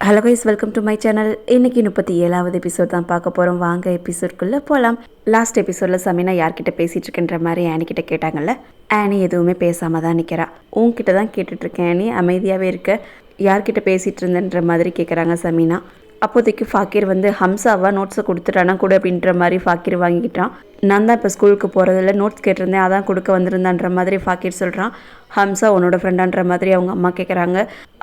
Hello guys, welcome to my channel. இன்றைக்கி 37வது episode தான் பார்க்க போகிறோம். வாங்க எபிசோட்குள்ளே போகலாம். லாஸ்ட் எபிசோடில் சமீனா யார்கிட்ட பேசிகிட்டு இருக்குன்ற மாதிரி ஆனிக்கிட்ட கேட்டாங்கல்ல. ஆனி எதுவுமே பேசாமல் தான் நிற்கிறா. உன்கிட்ட தான் கேட்டுட்ருக்கேன் ஆனி, அமைதியாகவே இருக்க. யார்கிட்ட பேசிகிட்டு இருந்தேன்ற மாதிரி கேட்குறாங்க சமீனா. அப்போதைக்கு ஃபாக்கீர் வந்து ஹம்சாவா நோட்ஸை கொடுத்துட்டானா கூட அப்படின்ற மாதிரி ஃபாக்கீர் வாங்கிக்கிட்டான். நான் தான் இப்போ ஸ்கூலுக்கு போகிறதில்ல, நோட்ஸ் கேட்டிருந்தேன், அதான் கொடுக்க வந்திருந்தான்ற மாதிரி ஃபாக்கீர் சொல்கிறான். ஹம்சா உன்னோட ஃப்ரெண்டான்ற மாதிரி அவங்க அம்மா கேட்குறாங்க.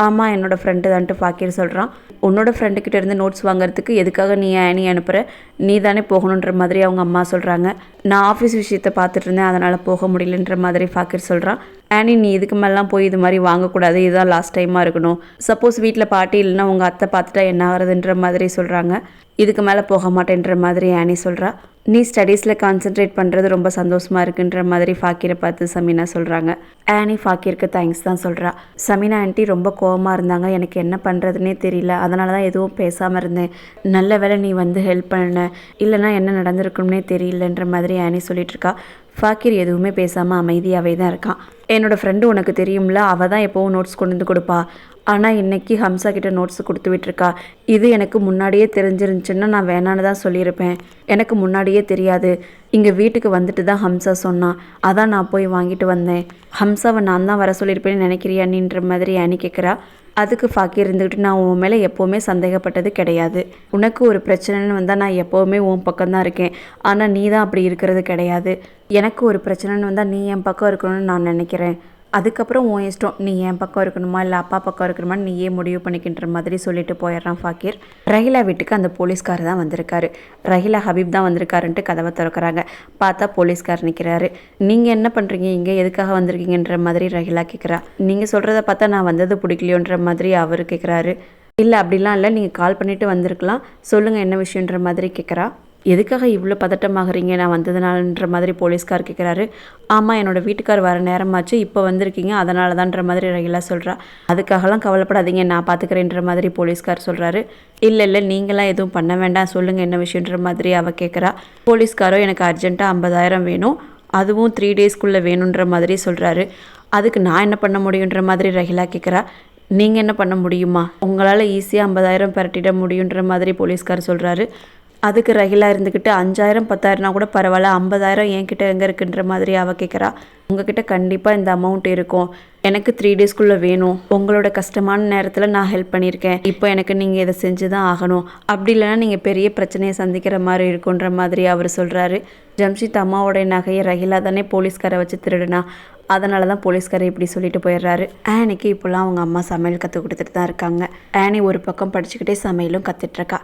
ஆமாம், என்னோடய ஃப்ரெண்டு தான்ட்டு ஃபாக்கீர் சொல்கிறான். உன்னோட ஃப்ரெண்டுக்கிட்ட இருந்து நோட்ஸ் வாங்குறதுக்கு எதுக்காக நீ ஆனி அனுப்புகிற? நீ தானே போகணுன்ற மாதிரி அவங்க அம்மா சொல்கிறாங்க. நான் ஆஃபீஸ் விஷயத்தை பார்த்துட்டு இருந்தேன், அதனால் போக முடியலன்ற மாதிரி ஃபாக்கீர் சொல்கிறான். ஆனி, நீ இதுக்கு மேலாம் போய் இது மாதிரி வாங்கக்கூடாது, இதுதான் லாஸ்ட் டைமாக இருக்கணும். சப்போஸ் வீட்டில் பாட்டி இல்லைன்னா உங்கள் அத்தை பார்த்துட்டா என்ன ஆகுறதுன்ற மாதிரி சொல்கிறாங்க. இதுக்கு மேலே போக மாட்டேன்ற மாதிரி ஆனி சொல்கிறா. நீ ஸ்டடீஸில் கான்சென்ட்ரேட் பண்ணுறது ரொம்ப சந்தோஷமாக இருக்குன்ற மாதிரி ஃபாக்கீரை பார்த்து சமீனா சொல்கிறாங்க. ஆனி ஃபாக்கீருக்கு தேங்க்ஸ் தான் சொல்கிறா. சமீனா ஆண்டி ரொம்ப கோவமாக இருந்தாங்க, எனக்கு என்ன பண்ணுறதுனே தெரியல, அதனால தான் எதுவும் பேசாமல் இருந்தேன். நல்ல வேளை நீ வந்து ஹெல்ப் பண்ண, இல்லைனா என்ன நடந்திருக்கும்னே தெரியலன்ற மாதிரி ஆனி சொல்லிகிட்ருக்கா. ஃபாக்கீர் எதுவுமே பேசாமல் அமைதியாகவே தான் இருக்கான். என்னோடய ஃப்ரெண்டு உனக்கு தெரியும்ல, அவள் தான் எப்போவும் நோட்ஸ் கொண்டு வந்து கொடுப்பா. ஆனால் இன்றைக்கி ஹம்சா கிட்ட நோட்ஸ் கொடுத்து விட்டுருக்கா. இது எனக்கு முன்னாடியே தெரிஞ்சிருந்துச்சுன்னா நான் வேணான்னு தான் சொல்லியிருப்பேன். எனக்கு முன்னாடியே தெரியாது. இங்கே வீட்டுக்கு வந்துட்டு தான் ஹம்சா சொன்னான், அதான் நான் போய் வாங்கிட்டு வந்தேன். ஹம்சாவை நான் தான் வர சொல்லியிருப்பேன்னு நினைக்கிறியா நீன்ற மாதிரி ஆனி கேட்குறா. அதுக்கு ஃபாக்கீர் இருந்துக்கிட்டு, நான் உன் மேலே எப்போவுமே சந்தேகப்பட்டது கிடையாது. உனக்கு ஒரு பிரச்சனைன்னு வந்தால் நான் எப்போவுமே உன் பக்கம்தான் இருக்கேன். ஆனால் நீ தான் அப்படி இருக்கிறது கிடையாது. எனக்கு ஒரு பிரச்சனைன்னு வந்தால் நீ என் பக்கம் இருக்கணும்னு நான் நினைக்கிறேன். அதுக்கப்புறம் உன் இஷ்டம், நீ என் பக்கம் இருக்கணுமா இல்லை அப்பா பக்கம் இருக்கணுமான்னு நீயே முடிவு பண்ணிக்கின்ற மாதிரி சொல்லிட்டு போயிடுறான் ஃபாக்கீர். ரஹிலா வீட்டுக்கு அந்த போலீஸ்கார் தான் வந்திருக்காரு. ரஹிலா ஹபீப் தான் வந்திருக்காருன்ட்டு கதவை திறக்கிறாங்க. பார்த்தா போலீஸ்கார் நிற்கிறாரு. நீங்கள் என்ன பண்ணுறீங்க இங்கே, எதுக்காக வந்திருக்கீங்கன்ற மாதிரி ரஹிலா கேட்குறா. நீங்கள் சொல்கிறத பார்த்தா நான் வந்தது பிடிக்கலையோன்ற மாதிரி அவர் கேட்குறாரு. இல்லை அப்படிலாம் இல்லை, நீங்கள் கால் பண்ணிவிட்டு வந்திருக்கலாம், சொல்லுங்கள் என்ன விஷயன்ற மாதிரி கேட்குறா. எதுக்காக இவ்வளோ பதட்டமாகறீங்க நான் வந்ததுனாலன்ற மாதிரி போலீஸ்கார் கேட்குறாரு. ஆமாம், என்னோடய வீட்டுக்கார் வர நேரமாச்சு, இப்போ வந்திருக்கீங்க, அதனால தான்ற மாதிரி ரஹிலா சொல்கிறா. அதுக்காகலாம் கவலைப்படாதீங்க, நான் பார்த்துக்கிறேன்ற மாதிரி போலீஸ்கார் சொல்கிறாரு. இல்லை இல்லை, நீங்களாம் எதுவும் பண்ண வேண்டாம், சொல்லுங்கள் என்ன விஷயன்ற மாதிரி அவள் கேட்குறா. போலீஸ்காரோ எனக்கு அர்ஜென்ட்டாக 50,000 வேணும், அதுவும் 3 டேஸ்க்குள்ளே வேணுன்ற மாதிரி சொல்கிறாரு. அதுக்கு நான் என்ன பண்ண முடியுன்ற மாதிரி ரஹிலா கேட்குறா. நீங்கள் என்ன பண்ண முடியுமா? உங்களால் ஈஸியாக 50,000 பரட்டிட முடியுன்ற மாதிரி போலீஸ்கார் சொல்கிறாரு. அதுக்கு ரஹிலா இருந்துக்கிட்டு 5,000 10,000 கூட பரவாயில்ல, 50,000 என்கிட்ட எங்கே இருக்குன்ற மாதிரி அவள் கேட்குறா. உங்ககிட்ட கண்டிப்பாக இந்த அமௌண்ட் இருக்கும், எனக்கு 3 டேஸ்க்குள்ளே வேணும், உங்களோட கஷ்டமான நேரத்தில் நான் ஹெல்ப் பண்ணியிருக்கேன், இப்போ எனக்கு நீங்கள் இதை செஞ்சு தான் ஆகணும், அப்படி இல்லைனா நீங்கள் பெரிய பிரச்சனையை சந்திக்கிற மாதிரி இருக்குன்ற மாதிரி அவர் சொல்கிறாரு. ஜம்ஷித் அம்மாவோடைய நகையை ரஹிலா தானே போலீஸ்காரை வச்சு திருடுனா, அதனால தான் போலீஸ்காரை இப்படி சொல்லிட்டு போயிடுறாரு. ஆனிக்கு இப்போலாம் அவங்க அம்மா சமையல் கற்றுக் கொடுத்துட்டு தான் இருக்காங்க. ஆனி ஒரு பக்கம் படிச்சுக்கிட்டே சமையலும் கற்றுட்ருக்கா.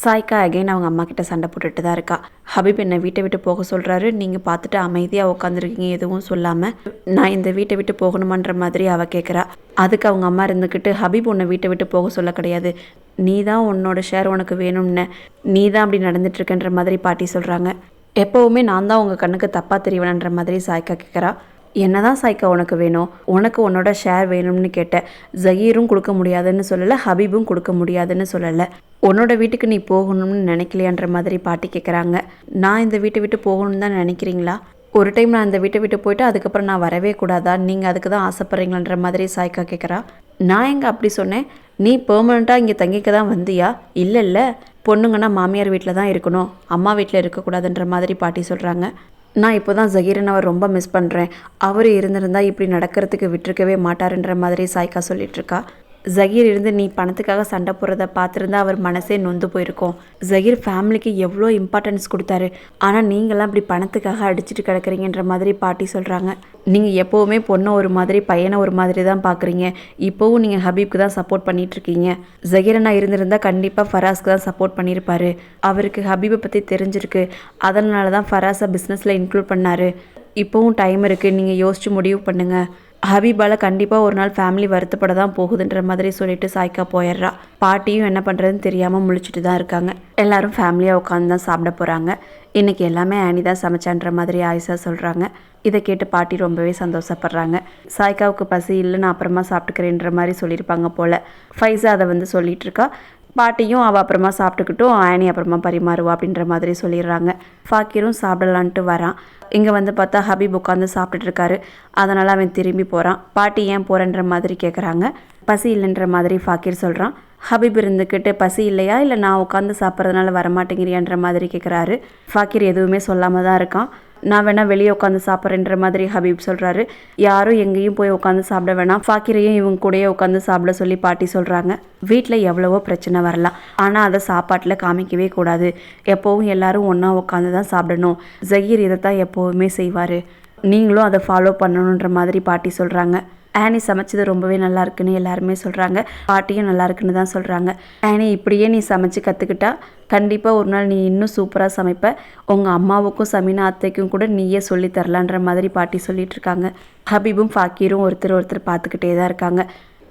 சாய்க்கா அகைன் அவங்க அம்மா கிட்ட சண்டை போட்டுட்டு தான் இருக்கா. ஹபீப் என்னை வீட்டை விட்டு போக சொல்கிறாரு, நீங்கள் பார்த்துட்டு அமைதியாக உட்காந்துருக்கீங்க எதுவும் சொல்லாமல், நான் இந்த வீட்டை விட்டு போகணுமான்ற மாதிரி அவள் கேட்குறா. அதுக்கு அவங்க அம்மா இருந்துக்கிட்டு, ஹபீப் உன்னை வீட்டை விட்டு போக சொல்ல கிடையாது, நீ தான் உன்னோட ஷேர் உனக்கு வேணும்னு, நீ தான் அப்படி நடந்துட்டுருக்குன்ற மாதிரி பாட்டி சொல்கிறாங்க. எப்போவுமே நான் தான் உங்கள் கண்ணுக்கு தப்பாக தெரியவேன்ற மாதிரி சாய்க்கா கேட்குறா. என்னதான் சாய்க்கா உனக்கு வேணும்? உனக்கு உன்னோட ஷேர் வேணும்னு கேட்ட. ஜஹீரும் கொடுக்க முடியாதுன்னு சொல்லலை, ஹபீபும் கொடுக்க முடியாதுன்னு சொல்லலை. உன்னோட வீட்டுக்கு நீ போகணும்னு நினைக்கலையான்ற மாதிரி பாட்டி கேட்குறாங்க. நான் இந்த வீட்டை விட்டு போகணும்னு தான் நினைக்கிறீங்களா? ஒரு டைம் நான் இந்த வீட்டை விட்டு போயிட்டு அதுக்கப்புறம் நான் வரவே கூடாதா? நீங்கள் அதுக்கு தான் ஆசைப்பட்றீங்களான்ற மாதிரி சாய்க்கா கேட்குறா. நான் எங்கே அப்படி சொன்னேன்? நீ பெர்மனண்ட்டாக இங்கே தங்கிக்க தான் வந்தியா? இல்லை இல்லை, பொண்ணுங்கன்னா மாமியார் வீட்டில் தான் இருக்கணும், அம்மா வீட்டில் இருக்கக்கூடாதுன்ற மாதிரி பாட்டி சொல்கிறாங்க. நான் இப்போ தான் ஜஹீரன் அவர் ரொம்ப மிஸ் பண்ணுறேன், அவர் இருந்திருந்தால் இப்படி நடக்கிறதுக்கு விட்டுருக்கவே மாட்டாருன்ற மாதிரி சாய்க்கா சொல்லிகிட்ருக்கா. ஜஹீர் இருந்து நீ பணத்துக்காக சண்டை போடுறத பார்த்துருந்தா அவர் மனசே நொந்து போயிருக்கோம். ஜஹீர் ஃபேமிலிக்கு எவ்வளோ இம்பார்ட்டன்ஸ் கொடுத்தாரு, ஆனால் நீங்களாம் இப்படி பணத்துக்காக அடிச்சுட்டு கிடக்குறீங்கன்ற மாதிரி பாட்டி சொல்கிறாங்க. நீங்கள் எப்போவுமே பொண்ணை ஒரு மாதிரி பையனை ஒரு மாதிரி தான் பார்க்குறீங்க, இப்போவும் நீங்கள் ஹபீப்க்கு தான் சப்போர்ட் பண்ணிகிட்ருக்கீங்க. ஜஹீரனா இருந்திருந்தால் கண்டிப்பாக ஃபராஸ்க்கு தான் சப்போர்ட் பண்ணியிருப்பார். அவருக்கு ஹபீபை பற்றி தெரிஞ்சிருக்கு, அதனால தான் ஃபராஸை பிஸ்னஸில் இன்க்ளூட் பண்ணார். இப்போவும் டைம் இருக்குது, நீங்கள் யோசித்து முடிவு பண்ணுங்கள். ஹபீபால் கண்டிப்பாக ஒரு நாள் ஃபேமிலி வருத்தப்பட தான் போகுதுன்ற மாதிரி சொல்லிட்டு சாய்க்கா போயிடுறா. பாட்டியும் என்ன பண்ணுறதுன்னு தெரியாமல் முழிச்சிட்டு தான் இருக்காங்க. எல்லோரும் ஃபேமிலியாக உட்காந்து தான் சாப்பிட போகிறாங்க. இன்றைக்கி எல்லாமே ஆனி தான் சமைச்சான்ற மாதிரி ஆயிஷா சொல்கிறாங்க. இதை கேட்டு பாட்டி ரொம்பவே சந்தோஷப்படுறாங்க. சாய்க்காவுக்கு பசி இல்லை, நான் அப்புறமா சாப்பிட்டுக்கிறேன்ற மாதிரி சொல்லியிருப்பாங்க போல். ஃபைஸா அதை வந்து சொல்லிகிட்ருக்கா. பாட்டியும் அவள் அப்புறமா சாப்பிட்டுக்கிட்டும் ஆனி அப்புறமா பரிமாறுவா அப்படின்ற மாதிரி சொல்லிடுறாங்க. ஃபாக்கீரும் சாப்பிடலான்ட்டு வரான். இங்கே வந்து பார்த்தா ஹபீப் உட்காந்து சாப்பிட்டுட்ருக்காரு. அதனால் அவன் திரும்பி போகிறான். பாட்டி ஏன் போகிறன்ற மாதிரி கேட்குறாங்க. பசி இல்லைன்ற மாதிரி ஃபாக்கீர் சொல்கிறான். ஹபீப் இருந்துக்கிட்டு பசி இல்லையா இல்லை நான் உட்காந்து சாப்பிட்றதுனால வரமாட்டேங்கிறியான்ற மாதிரி கேட்குறாரு. ஃபாக்கிர் எதுவுமே சொல்லாமல் தான் இருக்கான். நான் வேணால் வெளியே உட்காந்து சாப்பிட்றேன்ற மாதிரி ஹபீப் சொல்கிறாரு. யாரும் எங்கேயும் போய் உட்காந்து சாப்பிட வேணாம், ஃபாக்கிரையும் இவங்க கூடயே உட்காந்து சாப்பிட சொல்லி பாட்டி சொல்கிறாங்க. வீட்டில் எவ்வளவோ பிரச்சனை வரலாம், ஆனால் அதை சாப்பாட்டில் காமிக்கவே கூடாது. எப்போவும் எல்லாரும் ஒன்றா உட்காந்து தான் சாப்பிடணும். ஜஹீர் இதை தான் எப்போவுமே செய்வார், நீங்களும் அதை ஃபாலோ பண்ணணுன்ற மாதிரி பாட்டி சொல்கிறாங்க. ஆனி சமைச்சது ரொம்பவே நல்லா இருக்குன்னு எல்லாருமே சொல்கிறாங்க. பாட்டியும் நல்லா இருக்குன்னு தான் சொல்கிறாங்க. ஆனி, இப்படியே நீ சமைச்சு கற்றுக்கிட்டா கண்டிப்பாக ஒரு நாள் நீ இன்னும் சூப்பராக சமைப்ப. உங்கள் அம்மாவுக்கும் சமீனா அத்தைக்கும் கூட நீயே சொல்லி தரலான்ற மாதிரி பாட்டி சொல்லிட்டு இருக்காங்க. ஹபீபும் ஃபாக்கீரும் ஒருத்தர் பார்த்துக்கிட்டே தான் இருக்காங்க.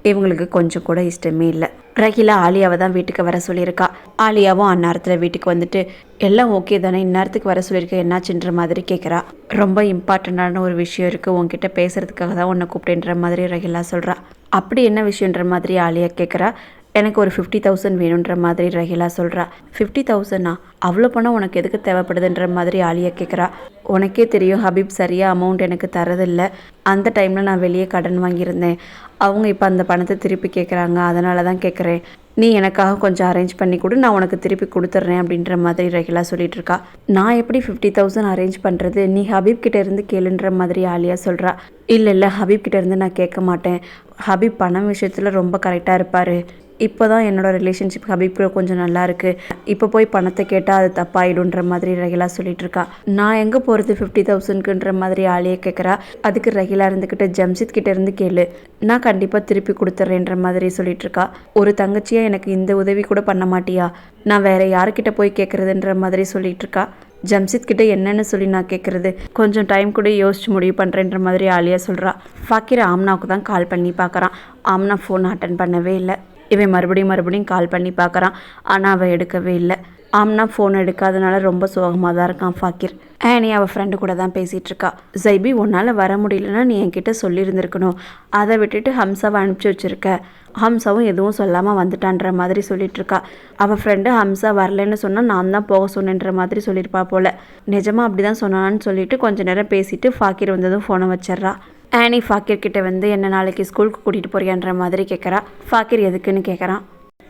இவங்களுக்கு கொஞ்சம் கூட இஷ்டமே இல்லை. ரஹீலா ஆலியாவை தான் வீட்டுக்கு வர சொல்லியிருக்கா. ஆலியாவும் அந்நேரத்தில் வீட்டுக்கு வந்துட்டு எல்லாம் ஓகே தானே, இந்நேரத்துக்கு வர சொல்லியிருக்க, என்னாச்சுன்ற மாதிரி கேட்குறா. ரொம்ப இம்பார்ட்டண்ட்டான ஒரு விஷயம் இருக்குது, உங்ககிட்ட பேசுகிறதுக்காக தான் உன்னை கூப்பிட்டேன்ற மாதிரி ரஹீலா சொல்கிறா. அப்படி என்ன விஷயன்ற மாதிரி ஆலியா கேட்குறா. எனக்கு ஒரு 50,000 வேணுன்ற மாதிரி ரஹீலா சொல்கிறா. 50,000? அவ்வளோ பணம் உனக்கு எதுக்கு தேவைப்படுதுன்ற மாதிரி ஆலியா கேட்குறா. உனக்கே தெரியும் ஹபீப் சரியாக அமௌண்ட் எனக்கு தரதில்லை. அந்த டைமில் நான் வெளியே கடன் வாங்கியிருந்தேன். அவங்க இப்போ அந்த பணத்தை திருப்பி கேட்குறாங்க, அதனால தான் கேட்குறேன். நீ எனக்காக கொஞ்சம் அரேஞ்ச் பண்ணி கொடு, நான் உனக்கு திருப்பி கொடுத்துட்றேன் அப்படின்ற மாதிரி ரஹீலா சொல்லிட்டு இருக்கா. நான் எப்படி 50,000 அரேஞ்ச் பண்ணுறது, நீ ஹபீப் கிட்ட இருந்து கேளுன்ற மாதிரி ஆலியா சொல்கிறா. இல்லை ஹபீப் கிட்ட இருந்து நான் கேட்க மாட்டேன். ஹபீப் பணம் விஷயத்தில் ரொம்ப கரெக்டாக இருப்பார். இப்போ தான் என்னோடய ரிலேஷன்ஷிப் ஹபீப் கொஞ்சம் நல்லா இருக்குது. இப்போ போய் பணத்தை கேட்டால் அது தப்பாயிடுன்ற மாதிரி ரஹீலா சொல்லிட்டு இருக்கா. நான் எங்கே போகிறது 50,000க்குன்ற மாதிரி ஆலியா கேட்குறா. அதுக்கு ரஹீலா இருந்துக்கிட்டு ஜம்ஷித் கிட்ட இருந்து கேளு, நான் கண்டிப்பாக திருப்பி கொடுத்துட்றேன்ற மாதிரி சொல்லிட்டு இருக்கா. ஒரு தங்கச்சியா எனக்கு இந்த உதவி கூட பண்ண மாட்டியா, நான் வேற யார்கிட்ட போய் கேட்குறதுன்ற மாதிரி சொல்லிட்டு இருக்கா. ஜம்ஷித் கிட்ட என்னன்னு சொல்லி நான் கேட்குறது, கொஞ்சம் டைம் கூட யோசிச்சு முடிவு பண்ணுறேன்ற மாதிரி ஆலியா சொல்கிறா. ஃபாக்கிர் ஆம்னாவுக்கு தான் கால் பண்ணி பார்க்குறான். ஆம்னா ஃபோன் அட்டன் பண்ணவே இல்லை. இவன் மறுபடியும் கால் பண்ணி பார்க்குறான், ஆனால் அவள் எடுக்கவே இல்லை. ஆம்னா ஃபோன் எடுக்காதனால ரொம்ப சோகமாக தான் இருக்கான் ஃபாக்கிர். ஆனி அவள் ஃப்ரெண்டு கூட தான் பேசிகிட்டு இருக்கா. ஜைபி, உன்னால் வர முடியலன்னா நீ என்கிட்ட சொல்லியிருந்துருக்கணும், அதை விட்டுட்டு ஹம்சாவை அனுப்பிச்சி வச்சுருக்க. ஹம்சாவும் எதுவும் சொல்லாமல் வந்துட்டான்ற மாதிரி சொல்லிட்டு இருக்கா. அவள் ஃப்ரெண்டு ஹம்சா வரலன்னு சொன்னால் நான் தான் போக சொன்னேன்ற மாதிரி சொல்லியிருப்பா போல். நிஜமாக அப்படி தான் சொன்னான்னு சொல்லிட்டு கொஞ்சம் நேரம் பேசிட்டு ஃபாக்கிர் வந்ததும் ஃபோனை வச்சிட்றா. ஆனி ஃபாக்கிர் கிட்ட வந்து என்ன நாளைக்கு ஸ்கூலுக்கு கூட்டிகிட்டு போறியான்ற மாதிரி கேட்குறா. ஃபாக்கிர் எதுக்குன்னு கேட்குறான்.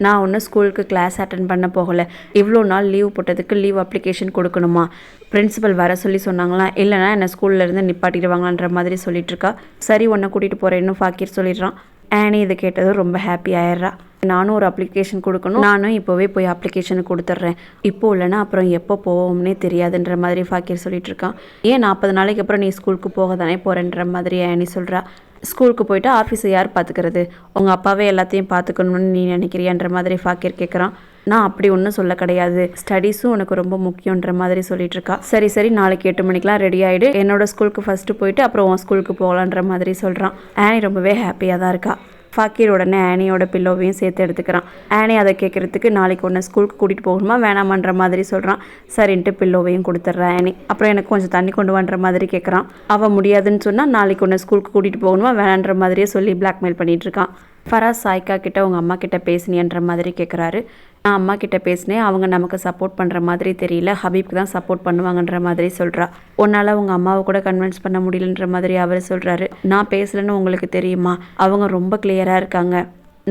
நான் ஒன்றும் ஸ்கூலுக்கு கிளாஸ் அட்டன் பண்ண போகலை, இவ்வளோ நாள் லீவ் போட்டதுக்கு லீவ் அப்ளிகேஷன் கொடுக்கணுமா, பிரின்சிபல் வர சொல்லி சொன்னாங்களாம், இல்லைனா என்னை ஸ்கூல்லேருந்து நிப்பாட்டிடுவாங்களான்ற மாதிரி சொல்லிட்டு இருக்கா. சரி, உன்னை கூட்டிகிட்டு போகிறேன்னு ஃபாக்கிர் சொல்லிடுறான். ஆனி இதை கேட்டதும் ரொம்ப ஹாப்பி ஆயிடுறா. நானும் ஒரு அப்ளிகேஷன் கொடுக்கணும், நானும் இப்போவே போய் அப்ளிகேஷனை கொடுத்துட்றேன், இப்போ இல்லைன்னா அப்புறம் எப்போ போவோம்னே தெரியாதுன்ற மாதிரி ஃபாக்கிர் சொல்லிட்டு இருக்கான். ஏன் 40 நாளைக்கு அப்புறம் நீ ஸ்கூலுக்கு போக தானே போகிறேன்ற மாதிரி ஆனி சொல்கிறா. ஸ்கூலுக்கு போயிட்டு ஆஃபீஸை யார் பார்த்துக்கிறது, உங்கள் அப்பாவே எல்லாத்தையும் பார்த்துக்கணும்னு நீ நினைக்கிறியான்ற மாதிரி ஃபாக்கிர் கேட்குறான். நான் அப்படி ஒன்றும் சொல்ல கிடையாது, ஸ்டடீஸும் உனக்கு ரொம்ப முக்கியன்ற மாதிரி சொல்லிட்டு இருக்கா. சரி நாளைக்கு 8 மணிக்கெலாம் ரெடி ஆகிடு, என்னோட ஸ்கூலுக்கு ஃபஸ்ட்டு போயிட்டு அப்புறம் உன் ஸ்கூலுக்கு போகலான்ற மாதிரி சொல்கிறான். ஆனி ரொம்பவே ஹாப்பியாக தான் இருக்கா. ஃபாக்கிர் உடனே ஆனியோட பில்லோவையும் சேர்த்து எடுத்துக்கிறான். ஆனி அதை கேட்குறதுக்கு நாளைக்கு ஒன்று ஸ்கூலுக்கு கூட்டிகிட்டு போகணுமா வேணாமான்ற மாதிரி சொல்கிறான். சரின்ட்டு பில்லோவையும் கொடுத்துட்றான் ஆனி. அப்புறம் எனக்கு கொஞ்சம் தண்ணி கொண்டு வான்ற மாதிரி கேட்குறான். அவள் முடியாதுன்னு சொன்னால் நாளைக்கு ஒன்று ஸ்கூலுக்கு கூட்டிகிட்டு போகணுமா வேணான்ற மாதிரியே சொல்லி பிளாக்மெயில் பண்ணிகிட்டு இருக்கான். ஃபராஸ் சாய்க்கா கிட்ட உங்கள் அம்மா கிட்ட பேசினியன்ற மாதிரி கேட்குறாரு. நான் அம்மா கிட்ட பேசினேன், அவங்க நமக்கு சப்போர்ட் பண்ணுற மாதிரி தெரியல, ஹபீப்க்கு தான் சப்போர்ட் பண்ணுவாங்கன்ற மாதிரி சொல்கிறா. உன்னால் உங்கள் அம்மாவை கூட கன்வின்ஸ் பண்ண முடியலன்ற மாதிரி அவர் சொல்கிறாரு. நான் பேசலைன்னு உங்களுக்கு தெரியுமா, அவங்க ரொம்ப கிளியராக இருக்காங்க,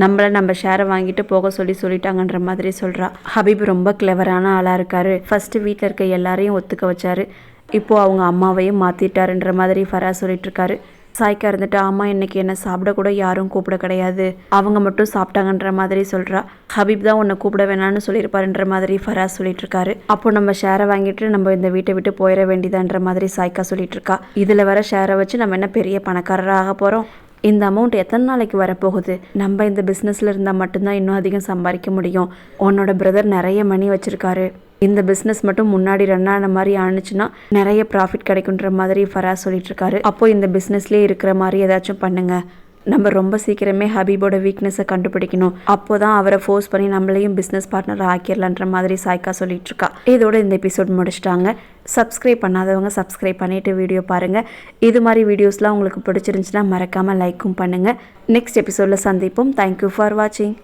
நம்ம ஷேரை வாங்கிட்டு போக சொல்லிட்டாங்கன்ற மாதிரி சொல்கிறா. ஹபீப் ரொம்ப கிளவரான ஆளாக இருக்காரு, ஃபஸ்ட்டு வீட்டில் இருக்க எல்லாரையும் ஒத்துக்க வச்சாரு, இப்போது அவங்க அம்மாவையும் மாற்றிட்டாருன்ற மாதிரி ஃபராஸ் சொல்லிட்டு இருக்காரு. சாய்க்கா இருந்துட்டு அம்மா இன்னைக்கு என்ன சாப்பிட கூட யாரும் கூப்பிட கிடையாது, அவங்க மட்டும் சாப்பிட்டாங்கன்ற மாதிரி சொல்கிறா. ஹபீப் தான் உன்னை கூப்பிட வேணான்னு சொல்லியிருப்பாருன்ற மாதிரி ஃபராஸ் சொல்லிட்டு இருக்காரு. அப்போ நம்ம ஷேரை வாங்கிட்டு நம்ம இந்த வீட்டை விட்டு போயிட வேண்டியதான்ற மாதிரி சாய்க்கா சொல்லிட்டு இருக்கா. இதில் வர ஷேரை வச்சு நம்ம என்ன பெரிய பணக்காரராக ஆக போகிறோம், இந்த அமௌண்ட் எத்தனை நாளைக்கு வரப்போகுது, நம்ம இந்த பிஸ்னஸில் இருந்தால் மட்டும்தான் இன்னும் அதிகம் சம்பாதிக்க முடியும், உன்னோட பிரதர் நிறைய மணி வச்சுருக்காரு, இந்த பிஸ்னஸ் மட்டும் முன்னாடி ரன் ஆன மாதிரி ஆணுச்சுன்னா நிறைய ப்ராஃபிட் கிடைக்குன்ற மாதிரி ஃபராஸ் சொல்லிட்டு இருக்காரு. அப்போ இந்த பிஸ்னஸ்லேயே இருக்கிற மாதிரி ஏதாச்சும் பண்ணுங்க, நம்ம ரொம்ப சீக்கிரமே ஹபீபோட வீக்னஸை கண்டுபிடிக்கணும், அப்போ தான் அவரை ஃபோர்ஸ் பண்ணி நம்மளையும் பிஸ்னஸ் பார்ட்னராக ஆக்கிடலான்ற மாதிரி சாய்க்கா சொல்லிட்டு இருக்கா. இதோட இந்த எபிசோட் முடிச்சிட்டாங்க. சப்ஸ்கிரைப் பண்ணாதவங்க சப்ஸ்கிரைப் பண்ணிவிட்டு வீடியோ பாருங்கள். இது மாதிரி வீடியோஸ்லாம் உங்களுக்கு பிடிச்சிருந்துச்சுன்னா மறக்காமல் லைக்கும் பண்ணுங்கள். நெக்ஸ்ட் எபிசோடில் சந்திப்போம். தேங்க்யூ ஃபார் வாட்சிங்.